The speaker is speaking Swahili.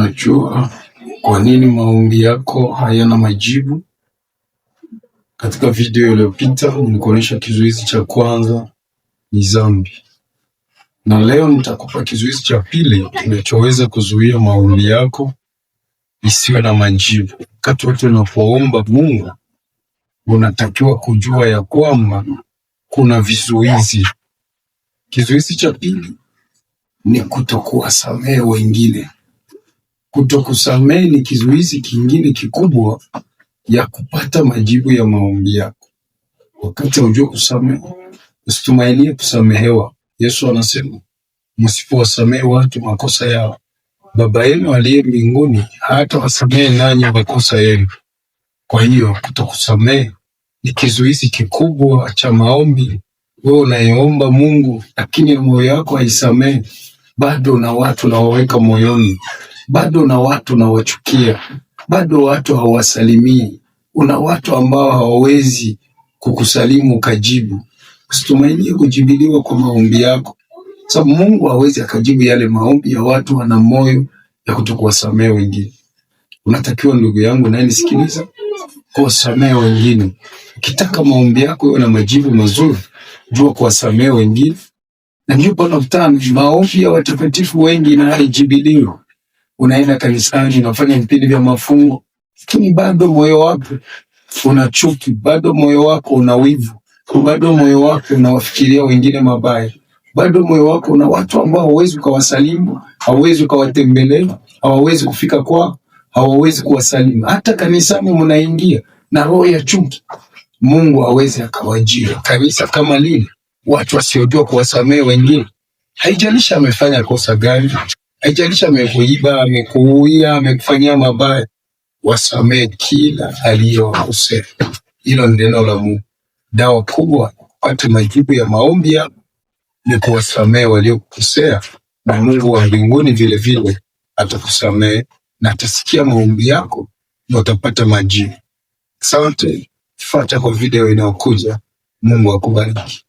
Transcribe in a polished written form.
Unajua kwa nini maombi yako hayana majibu? Katika video iliyopita nilikuonyesha kizuizi cha kwanza ni dhambi, na leo nitakupa kizuizi cha pili kinachoweza kuzuia maombi yako isiwe na majibu. Wakati wote unapoomba Mungu, unatakiwa kujua ya kwamba kuna vizuizi. Kizuizi cha pili ni kutokuwasamehe wengine. Kutokusamehe ni kizuizi kingine kikubwa ya kupata majibu ya maombi yako. Wakati hujua kusamehe, usitumainie kusamehewa. Yesu anasema, msipowasamehe watu makosa yao, Baba yenu aliye mbinguni hata wasamehe nanyi makosa yenu. Kwa hiyo kutokusamehe ni kizuizi kikubwa cha maombi. Wewe unayeomba Mungu lakini moyo wako haisamehe, bado na watu nawaweka moyoni, bado na watu nawachukia, bado watu hawasalimii, una watu ambao hawawezi kukusalimu ukajibu. Usitumainie kujibiliwa kwa maombi yako, sababu Mungu hawezi akajibu yale maombi ya watu wana moyo ya kutokuwasamehe wengine. Unatakiwa ndugu yangu naye nisikiliza, kuwasamehe wengine. Ukitaka maombi yako yawe na majibu mazuri, jua kuwasamehe wengine. Na ndio pale unakutana maombi ya watakatifu wengi na haijibiliwi. Unaenda kanisani, unafanya vipindi vya mafungo, lakini bado moyo wako una chuki, bado moyo wako una wivu, bado moyo wako unawafikiria wengine mabaya, bado moyo wako una watu ambao hauwezi ukawasalimu, hauwezi ukawatembelea, hawawezi kufika kwao, hawawezi kuwasalimu. Hata kanisani mnaingia na roho ya chuki, Mungu hawezi akawajia kanisa kama lile watu wasiojua kuwasamehe wengine. Haijalishi amefanya kosa gani, haijalishi amekuiba, amekuuia, amekufanyia mabaya, wasamehe kila aliyowakosea. Hilo ni neno la Mungu. Dawa kubwa kupata majibu ya maombi yako ni kuwasamehe waliokukosea, na Mungu wa mbinguni vile vile atakusamehe na atasikia maombi yako na utapata majibu. Asante. Fuata kwa video inayokuja. Mungu akubariki.